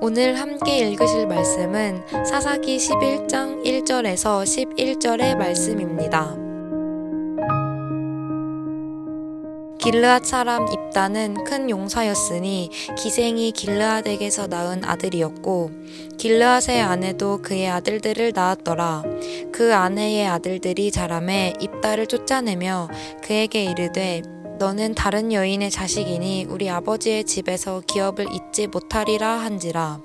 오늘 함께 읽으실 말씀은 사사기 11장 1절에서 11절의 말씀입니다. 길르앗 사람 입다는 큰 용사였으니 기생이 길르앗에게서 낳은 아들이었고 길르앗의 아내도 그의 아들들을 낳았더라. 그 아내의 아들들이 자라매 입다를 쫓아내며 그에게 이르되 너는 다른 여인의 자식이니 우리 아버지의 집에서 기업을 잇지 못하리라 한지라.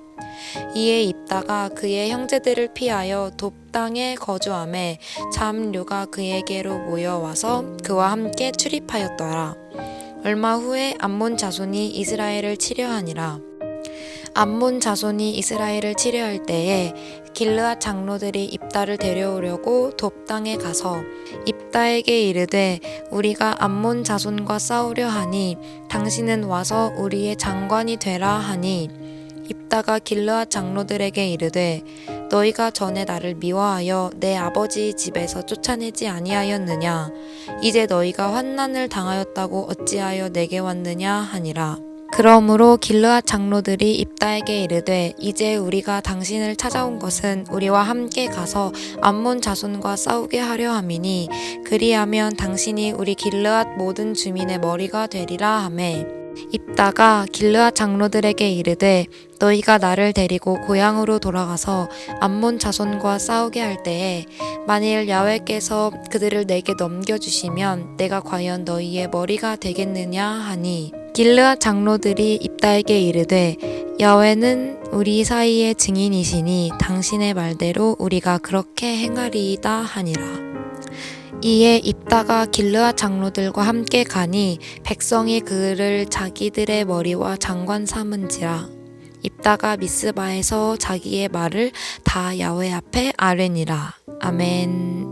이에 입다가 그의 형제들을 피하여 돕 땅에 거주하매 잡류가 그에게로 모여와서 그와 함께 출입하였더라. 얼마 후에 암몬 자손이 이스라엘을 치려하니라. 암몬 자손이 이스라엘을 치려할 때에 길르앗 장로들이 입다를 데려오려고 돕 땅에 가서 입다에게 이르되 우리가 암몬 자손과 싸우려 하니 당신은 와서 우리의 장관이 되라 하니 입다가 길르앗 장로들에게 이르되 너희가 전에 나를 미워하여 내 아버지 집에서 쫓아내지 아니하였느냐? 이제 너희가 환난을 당하였다고 어찌하여 내게 왔느냐 하니라. 그러므로 길르앗 장로들이 입다에게 이르되 이제 우리가 당신을 찾아온 것은 우리와 함께 가서 암몬 자손과 싸우게 하려 함이니 그리하면 당신이 우리 길르앗 모든 주민의 머리가 되리라 하매 입다가 길르앗 장로들에게 이르되 너희가 나를 데리고 고향으로 돌아가서 암몬 자손과 싸우게 할 때에 만일 야훼께서 그들을 내게 넘겨주시면 내가 과연 너희의 머리가 되겠느냐 하니 길르앗 장로들이 입다에게 이르되 야훼는 우리 사이의 증인이시니 당신의 말대로 우리가 그렇게 행하리이다 하니라. 이에 입다가 길르앗 장로들과 함께 가니 백성이 그를 자기들의 머리와 장관 삼은지라. 입다가 미스바에서 자기의 말을 다 야훼 앞에 아뢰니라. 아멘.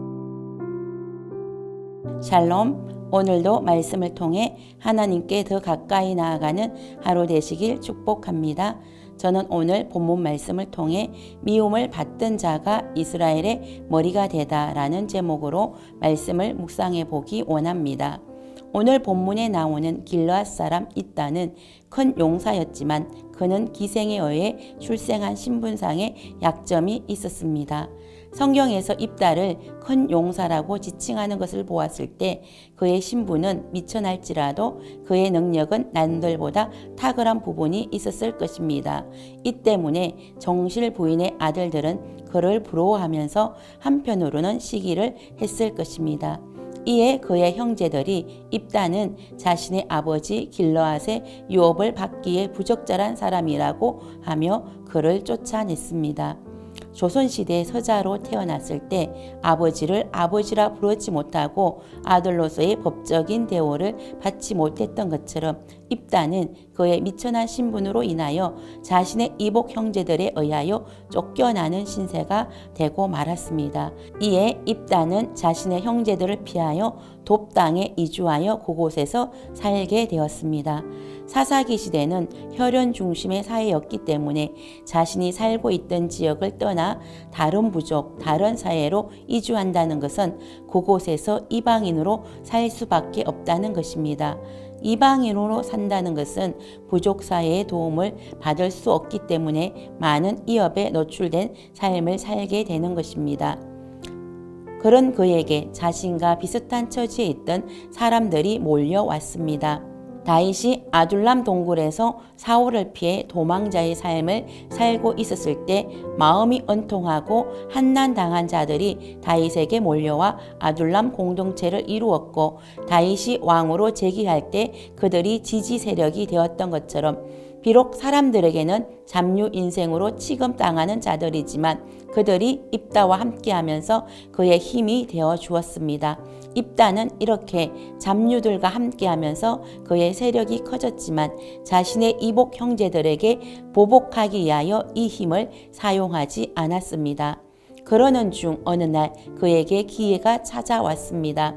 샬롬. 오늘도 말씀을 통해 하나님께 더 가까이 나아가는 하루 되시길 축복합니다. 저는 오늘 본문 말씀을 통해 미움을 받던 자가 이스라엘의 머리가 되다라는 제목으로 말씀을 묵상해 보기 원합니다. 오늘 본문에 나오는 길르앗 사람 입다는 큰 용사였지만 그는 기생에 의해 출생한 신분상의 약점이 있었습니다. 성경에서 입다를 큰 용사라고 지칭하는 것을 보았을 때 그의 신분은 미천할지라도 그의 능력은 남들보다 탁월한 부분이 있었을 것입니다. 이 때문에 정실 부인의 아들들은 그를 부러워하면서 한편으로는 시기를 했을 것입니다. 이에 그의 형제들이 입다는 자신의 아버지 길르앗의 유업을 받기에 부적절한 사람이라고 하며 그를 쫓아냈습니다. 조선시대 서자로 태어났을 때 아버지를 아버지라 부르지 못하고 아들로서의 법적인 대우를 받지 못했던 것처럼 입다는 그의 미천한 신분으로 인하여 자신의 이복 형제들에 의하여 쫓겨나는 신세가 되고 말았습니다. 이에 입다는 자신의 형제들을 피하여 돕 땅에 이주하여 그곳에서 살게 되었습니다. 사사기 시대는 혈연 중심의 사회였기 때문에 자신이 살고 있던 지역을 떠나 다른 부족, 다른 사회로 이주한다는 것은 그곳에서 이방인으로 살 수밖에 없다는 것입니다. 이방인으로 산다는 것은 부족 사회의 도움을 받을 수 없기 때문에 많은 위협에 노출된 삶을 살게 되는 것입니다. 그런 그에게 자신과 비슷한 처지에 있던 사람들이 몰려왔습니다. 다윗이 아둘람 동굴에서 사울을 피해 도망자의 삶을 살고 있었을 때 마음이 은통하고 한난당한 자들이 다윗에게 몰려와 아둘람 공동체를 이루었고 다윗이 왕으로 즉위할 때 그들이 지지 세력이 되었던 것처럼 비록 사람들에게는 잡류 인생으로 취급당하는 자들이지만 그들이 입다와 함께하면서 그의 힘이 되어 주었습니다. 입다는 이렇게 잡류들과 함께하면서 그의 세력이 커졌지만 자신의 이복 형제들에게 보복하기 위하여 이 힘을 사용하지 않았습니다. 그러는 중 어느 날 그에게 기회가 찾아왔습니다.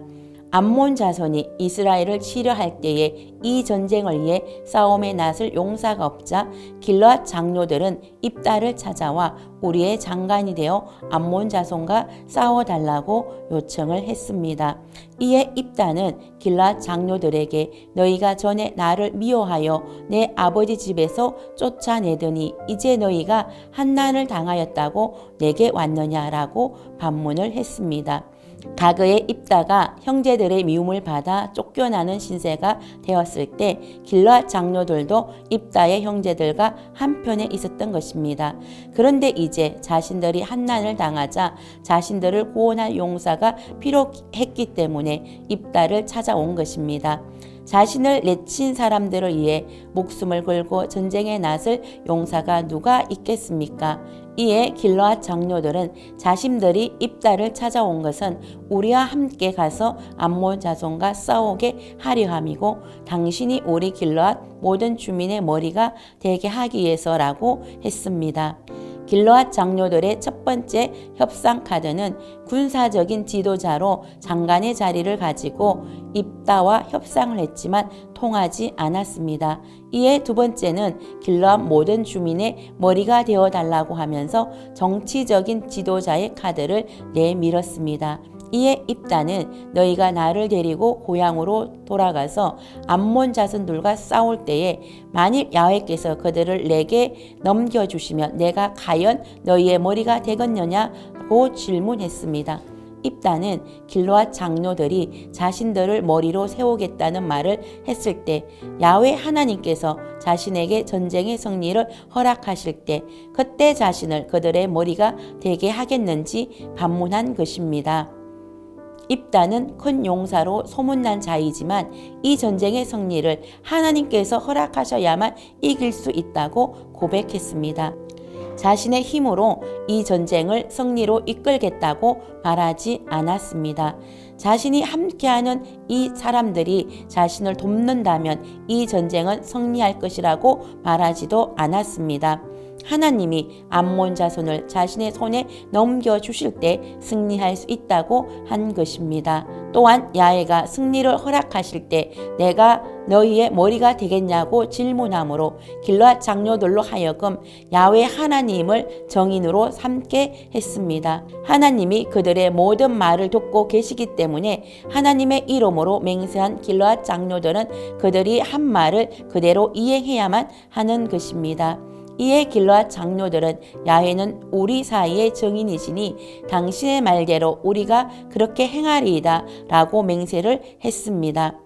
암몬 자손이 이스라엘을 치려 할 때에 이 전쟁을 위해 싸움에 나설 용사가 없자 길르앗 장로들은 입다를 찾아와 우리의 장관이 되어 암몬 자손과 싸워달라고 요청을 했습니다. 이에 입다는 길르앗 장로들에게 너희가 전에 나를 미워하여 내 아버지 집에서 쫓아내더니 이제 너희가 한난을 당하였다고 내게 왔느냐라고 반문을 했습니다. 가그의 입다가 형제들의 미움을 받아 쫓겨나는 신세가 되었을 때 길르앗 장로들도 입다의 형제들과 한편에 있었던 것입니다. 그런데 이제 자신들이 한난을 당하자 자신들을 구원할 용사가 필요했기 때문에 입다를 찾아온 것입니다. 자신을 내친 사람들을 위해 목숨을 걸고 전쟁에 나설 용사가 누가 있겠습니까? 이에 길르앗 장로들은 자신들이 입다를 찾아온 것은 우리와 함께 가서 암몬 자손과 싸우게 하려 함이고 당신이 우리 길르앗 모든 주민의 머리가 되게 하기 위해서라고 했습니다. 길르앗 장로들의 첫 번째 협상 카드는 군사적인 지도자로 장관의 자리를 가지고 입다와 협상을 했지만 통하지 않았습니다. 이에 두 번째는 길르앗 모든 주민의 머리가 되어달라고 하면서 정치적인 지도자의 카드를 내밀었습니다. 이에 입다는 너희가 나를 데리고 고향으로 돌아가서 암몬 자손들과 싸울 때에 만일 야훼께서 그들을 내게 넘겨주시면 내가 과연 너희의 머리가 되겠느냐고 질문했습니다. 입다는 길르앗 장로들이 자신들을 머리로 세우겠다는 말을 했을 때 야훼 하나님께서 자신에게 전쟁의 승리를 허락하실 때 그때 자신을 그들의 머리가 되게 하겠는지 반문한 것입니다. 입다는 큰 용사로 소문난 자이지만 이 전쟁의 승리를 하나님께서 허락하셔야만 이길 수 있다고 고백했습니다. 자신의 힘으로 이 전쟁을 승리로 이끌겠다고 말하지 않았습니다. 자신이 함께하는 이 사람들이 자신을 돕는다면 이 전쟁은 승리할 것이라고 말하지도 않았습니다. 하나님이 암몬 자손을 자신의 손에 넘겨주실 때 승리할 수 있다고 한 것입니다. 또한 야훼가 승리를 허락하실 때 내가 너희의 머리가 되겠냐고 질문하므로 길르앗 장로들로 하여금 야훼 하나님을 정인으로 삼게 했습니다. 하나님이 그들의 모든 말을 듣고 계시기 때문에 하나님의 이름으로 맹세한 길르앗 장로들은 그들이 한 말을 그대로 이행해야만 하는 것입니다. 이에 길르앗 장로들은 야훼는 우리 사이의 증인이시니 당신의 말대로 우리가 그렇게 행하리이다 라고 맹세를 했습니다.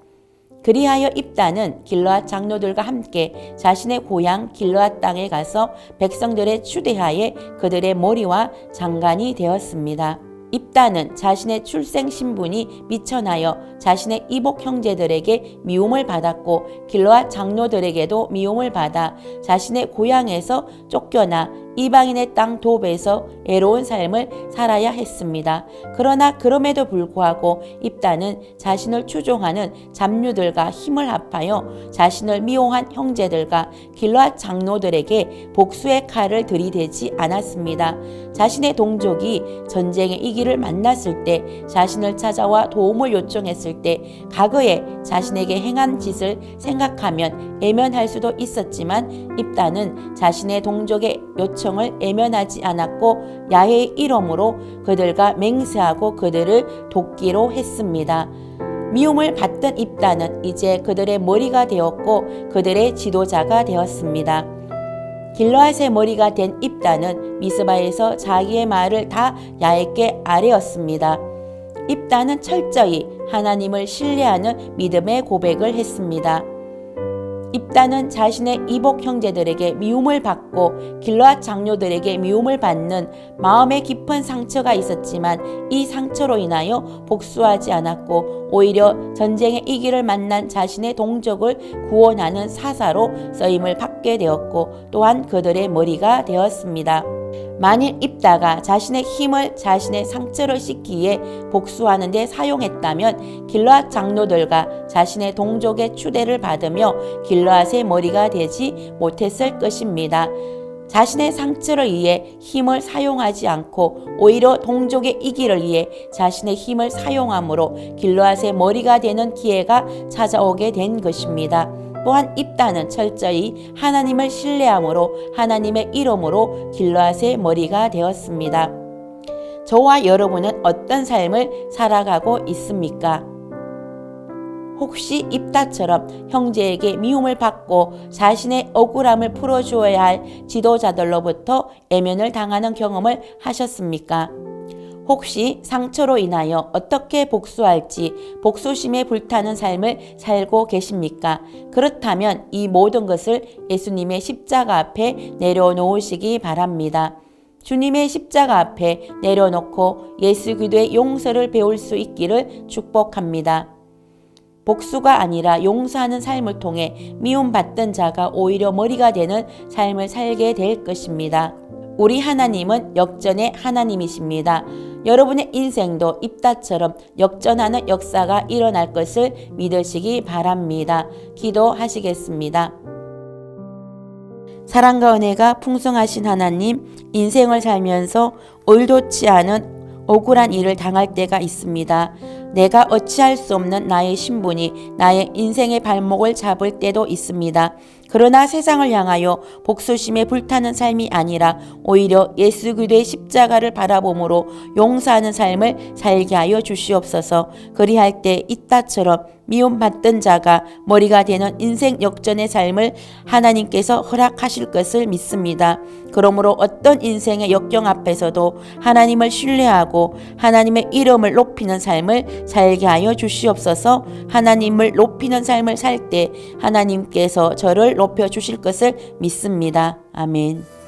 그리하여 입다는 길르앗 장로들과 함께 자신의 고향 길르앗 땅에 가서 백성들의 추대하에 그들의 머리와 장관이 되었습니다. 입다는 자신의 출생 신분이 미천하여 자신의 이복 형제들에게 미움을 받았고 길르앗 장로들에게도 미움을 받아 자신의 고향에서 쫓겨나 이방인의 땅 도배에서 애로운 삶을 살아야 했습니다. 그러나 그럼에도 불구하고 입다는 자신을 추종하는 잡류들과 힘을 합하여 자신을 미워한 형제들과 길르앗 장로들에게 복수의 칼을 들이대지 않았습니다. 자신의 동족이 전쟁의 이기를 만났을 때 자신을 찾아와 도움을 요청했을 때 과거에 자신에게 행한 짓을 생각하면 애면할 수도 있었지만 입다는 자신의 동족의 요청을 애면하지 않았고 야훼의 이름으로 그들과 맹세하고 그들을 돕기로 했습니다. 미움을 받던 입다는 이제 그들의 머리가 되었고 그들의 지도자가 되었습니다. 길르앗의 머리가 된 입다는 미스바에서 자기의 말을 다 야훼께 아뢰었습니다. 입다는 철저히 하나님을 신뢰하는 믿음의 고백을 했습니다. 입다는 자신의 이복 형제들에게 미움을 받고 길르앗 장로들에게 미움을 받는 마음의 깊은 상처가 있었지만 이 상처로 인하여 복수하지 않았고 오히려 전쟁의 이기를 만난 자신의 동족을 구원하는 사사로 쓰임을 받게 되었고 또한 그들의 머리가 되었습니다. 만일 입다가 자신의 힘을 자신의 상처를 씻기에 복수하는 데 사용했다면 길르앗 장로들과 자신의 동족의 추대를 받으며 길르앗의 머리가 되지 못했을 것입니다. 자신의 상처를 위해 힘을 사용하지 않고 오히려 동족의 이기를 위해 자신의 힘을 사용함으로 길르앗의 머리가 되는 기회가 찾아오게 된 것입니다. 또한 입다는 철저히 하나님을 신뢰함으로 하나님의 이름으로 길르앗의 머리가 되었습니다. 저와 여러분은 어떤 삶을 살아가고 있습니까? 혹시 입다처럼 형제에게 미움을 받고 자신의 억울함을 풀어주어야 할 지도자들로부터 애면을 당하는 경험을 하셨습니까? 혹시 상처로 인하여 어떻게 복수할지 복수심에 불타는 삶을 살고 계십니까? 그렇다면 이 모든 것을 예수님의 십자가 앞에 내려놓으시기 바랍니다. 주님의 십자가 앞에 내려놓고 예수 그리스도의 용서를 배울 수 있기를 축복합니다. 복수가 아니라 용서하는 삶을 통해 미움받던 자가 오히려 머리가 되는 삶을 살게 될 것입니다. 우리 하나님은 역전의 하나님이십니다. 여러분의 인생도 입다처럼 역전하는 역사가 일어날 것을 믿으시기 바랍니다. 기도하시겠습니다. 사랑과 은혜가 풍성하신 하나님, 인생을 살면서 의도치 않은 억울한 일을 당할 때가 있습니다. 내가 어찌할 수 없는 나의 신분이 나의 인생의 발목을 잡을 때도 있습니다. 그러나 세상을 향하여 복수심에 불타는 삶이 아니라 오히려 예수 그리스도의 십자가를 바라봄으로 용서하는 삶을 살게 하여 주시옵소서. 그리할 때 이따처럼 미움받던 자가 머리가 되는 인생 역전의 삶을 하나님께서 허락하실 것을 믿습니다. 그러므로 어떤 인생의 역경 앞에서도 하나님을 신뢰하고 하나님의 이름을 높이는 삶을 살게 하여 주시옵소서. 하나님을 높이는 삶을 살 때 하나님께서 저를 높여 주실 것을 믿습니다. 아멘.